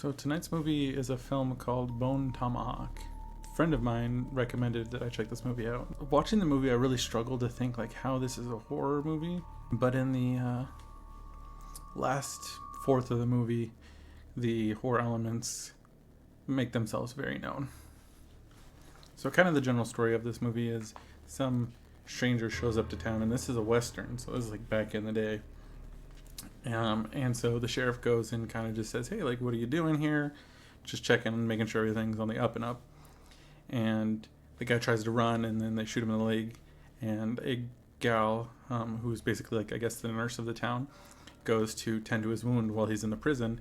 So tonight's movie is a film called Bone Tomahawk. A friend of mine recommended that I check this movie out. Watching the movie, I really struggled to think like how this is a horror movie, but in the last fourth of the movie, the horror elements make themselves very known. So kind of the general story of this movie is some stranger shows up to town, and this is a western, so this is like back in the day. And so the sheriff goes and kind of just says, hey, like, what are you doing here? Just checking and making sure everything's on the up and up. And the guy tries to run, and then they shoot him in the leg. And a gal, who's basically, like, I guess the nurse of the town, goes to tend to his wound while he's in the prison.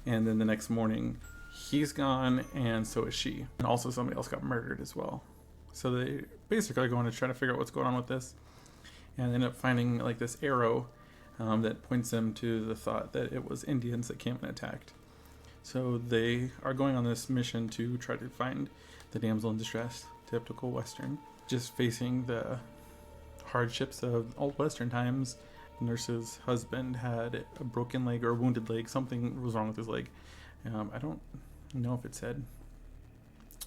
And then the next morning, he's gone, and so is she. And also somebody else got murdered as well. So they basically are going to try to figure out what's going on with this. And they end up finding, like, this arrow that points them to the thought that it was Indians that came and attacked. So they are going on this mission to try to find the damsel in distress, typical Western, just facing the hardships of old Western times. The nurse's husband had a broken leg or a wounded leg. Something was wrong with his leg. I don't know if it said,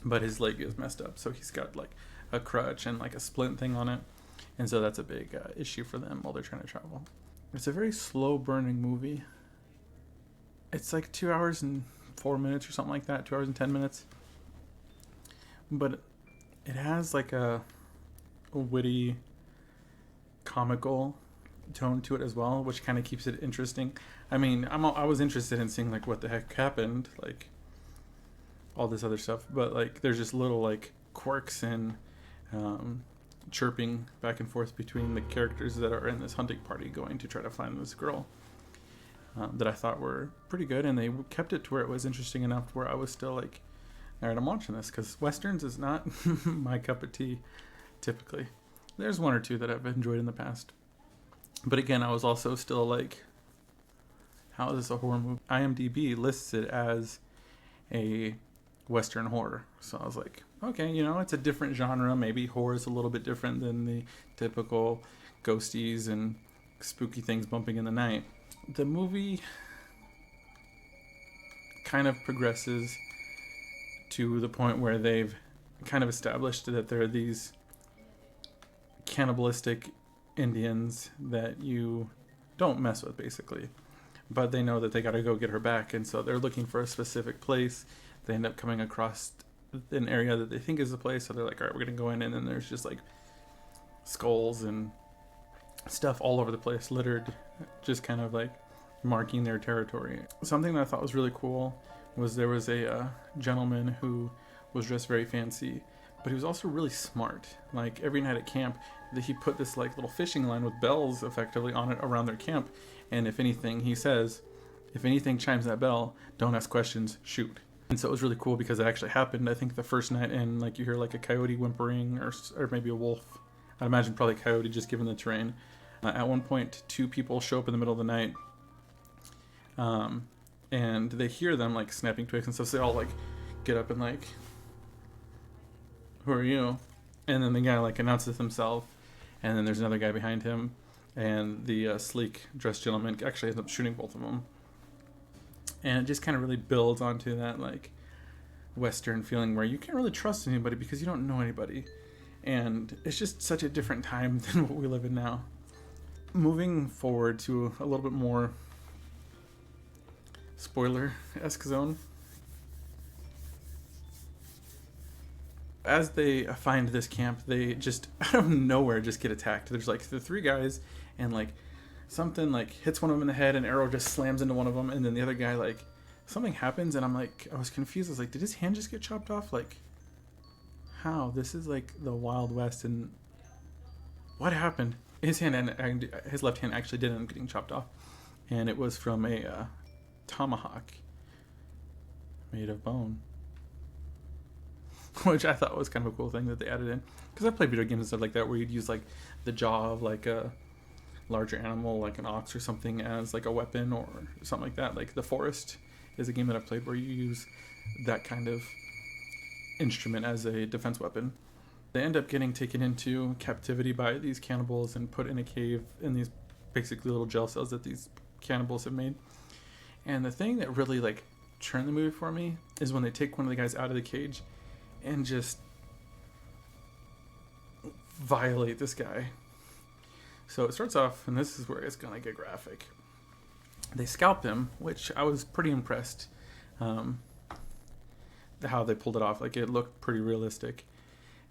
but his leg is messed up. So he's got like a crutch and like a splint thing on it. And so that's a big issue for them while they're trying to travel. It's a very slow burning movie. It's like 2 hours and 4 minutes or something like that, 2 hours and 10 minutes. But it has like a witty, comical tone to it as well, which kind of keeps it interesting. I mean, I was interested in seeing like what the heck happened, like all this other stuff. But like there's just little like quirks and chirping back and forth between the characters that are in this hunting party going to try to find this girl that I thought were pretty good, and they kept it to where it was interesting enough where I was still like, all right, I'm watching this, because westerns is not my cup of tea typically. There's one or two that I've enjoyed in the past, but again, I was also still like, how is this a horror movie? IMDb lists it as a Western horror, so I was like, okay, you know, it's a different genre. Maybe horror is a little bit different than the typical ghosties and spooky things bumping in the night. The movie kind of progresses to the point where they've kind of established that there are these cannibalistic Indians that you don't mess with, basically. But they know that they got to go get her back, and so they're looking for a specific place. They end up coming across an area that they think is the place, so they're like, all right, we're gonna go in, and then there's just like skulls and stuff all over the place, littered, just kind of like marking their territory. Something that I thought was really cool was there was a gentleman who was dressed very fancy, but he was also really smart. Like every night at camp, he put this like little fishing line with bells effectively on it around their camp, and if anything, he says, if anything chimes that bell, don't ask questions, shoot. And so it was really cool because it actually happened, I think, the first night, and like you hear like a coyote whimpering or maybe a wolf. I'd imagine probably a coyote, just given the terrain. At one point, two people show up in the middle of the night, and they hear them like snapping twigs and stuff, so they all like get up and like, who are you? And then the guy like announces himself, and then there's another guy behind him, and the sleek dressed gentleman actually ends up shooting both of them. And it just kind of really builds onto that like Western feeling where you can't really trust anybody because you don't know anybody. And it's just such a different time than what we live in now. Moving forward to a little bit more spoiler-esque zone. As they find this camp, they just out of nowhere just get attacked. There's like the three guys, and like something like hits one of them in the head, an arrow just slams into one of them, and then the other guy, like, something happens, and I'm like, I was confused. I was like, did his hand just get chopped off? Like, how? This is like the Wild West, and what happened? His left hand actually did end up getting chopped off, and it was from a tomahawk made of bone, which I thought was kind of a cool thing that they added in, because I played video games and stuff like that where you'd use like the jaw of like a larger animal like an ox or something as like a weapon or something like that. Like The Forest is a game that I've played where you use that kind of instrument as a defense weapon. They end up getting taken into captivity by these cannibals and put in a cave in these basically little jail cells that these cannibals have made. And the thing that really like turn the movie for me is when they take one of the guys out of the cage and just violate this guy. So it starts off, and this is where it's gonna get graphic. They scalp him, which I was pretty impressed how they pulled it off. Like, it looked pretty realistic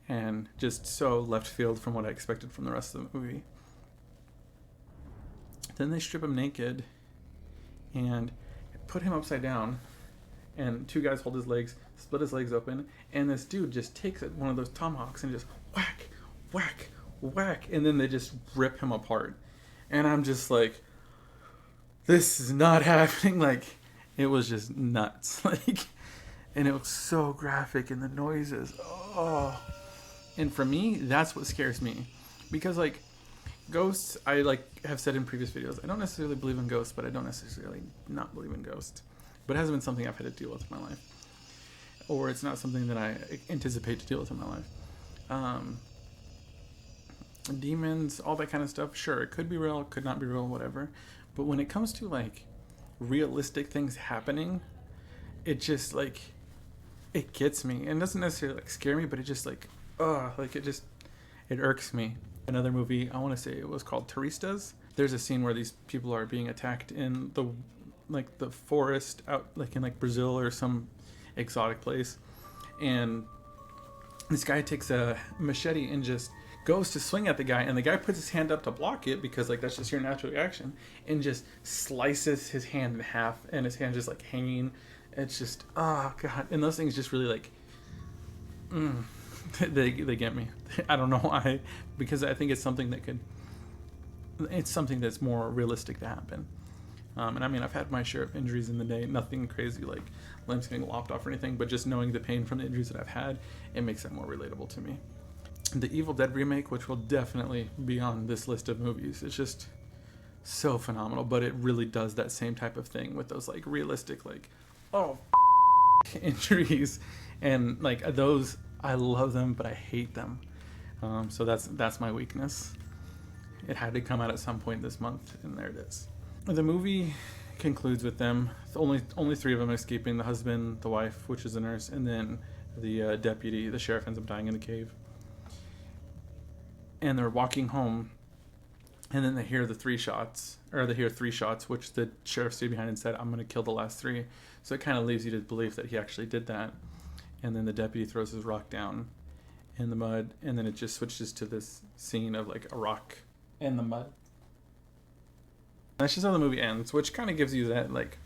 and just so left field from what I expected from the rest of the movie. Then they strip him naked and put him upside down, and two guys hold his legs, split his legs open, and this dude just takes one of those tomahawks and just whack, whack, whack, and then they just rip him apart. And I'm just like, this is not happening. Like, it was just nuts. Like, and it was so graphic, and the noises, oh. And for me, that's what scares me, because like ghosts, I like have said in previous videos, I don't necessarily believe in ghosts, but I don't necessarily not believe in ghosts. But it hasn't been something I've had to deal with in my life, or it's not something that I anticipate to deal with in my life. Demons, all that kind of stuff, sure, it could be real, it could not be real, whatever. But when it comes to like realistic things happening, it just like, it gets me. And it doesn't necessarily like scare me, but it just like, like it irks me. Another movie, I want to say it was called Turistas. There's a scene where these people are being attacked in the forest out like in like Brazil or some exotic place, and this guy takes a machete and just goes to swing at the guy, and the guy puts his hand up to block it because like that's just your natural reaction, and just slices his hand in half, and his hand just like hanging. It's just, oh god. And those things just really like they get me. I don't know why, because I think it's something that's more realistic to happen. And I mean, I've had my share of injuries in the day, nothing crazy like limbs getting lopped off or anything, but just knowing the pain from the injuries that I've had, it makes it more relatable to me. The Evil Dead remake, which will definitely be on this list of movies, it's just so phenomenal, but it really does that same type of thing with those like realistic, like, injuries, and like those, I love them, but I hate them. So that's my weakness. It had to come out at some point this month, and there it is. The movie concludes with them, only three of them escaping: the husband, the wife, which is a nurse, and then the deputy, the sheriff, ends up dying in the cave. And they're walking home, and then they hear three shots, which the sheriff stayed behind and said, "I'm going to kill the last three." So it kind of leaves you to believe that he actually did that. And then the deputy throws his rock down in the mud, and then it just switches to this scene of like a rock in the mud. That's just how the movie ends, which kind of gives you that like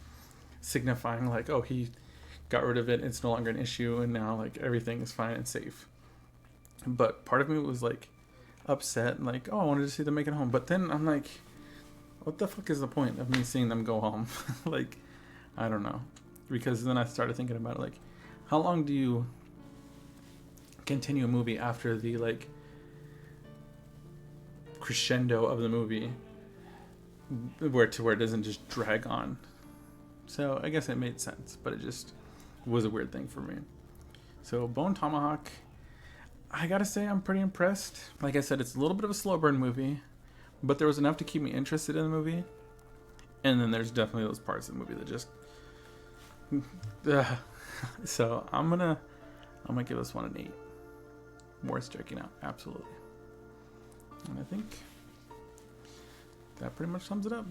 signifying like, oh, he got rid of it, it's no longer an issue, and now like everything is fine and safe. But part of me was like upset and like, oh, I wanted to see them make it home. But then I'm like, what the fuck is the point of me seeing them go home? Like, I don't know. Because then I started thinking about it, like, how long do you continue a movie after the like crescendo of the movie, where it doesn't just drag on? So I guess it made sense, but it just was a weird thing for me. So Bone Tomahawk, I gotta say I'm pretty impressed. Like I said, it's a little bit of a slow burn movie, but there was enough to keep me interested in the movie. And then there's definitely those parts of the movie that just so I'm gonna give this one an 8. Worth checking out, absolutely. And I think that pretty much sums it up.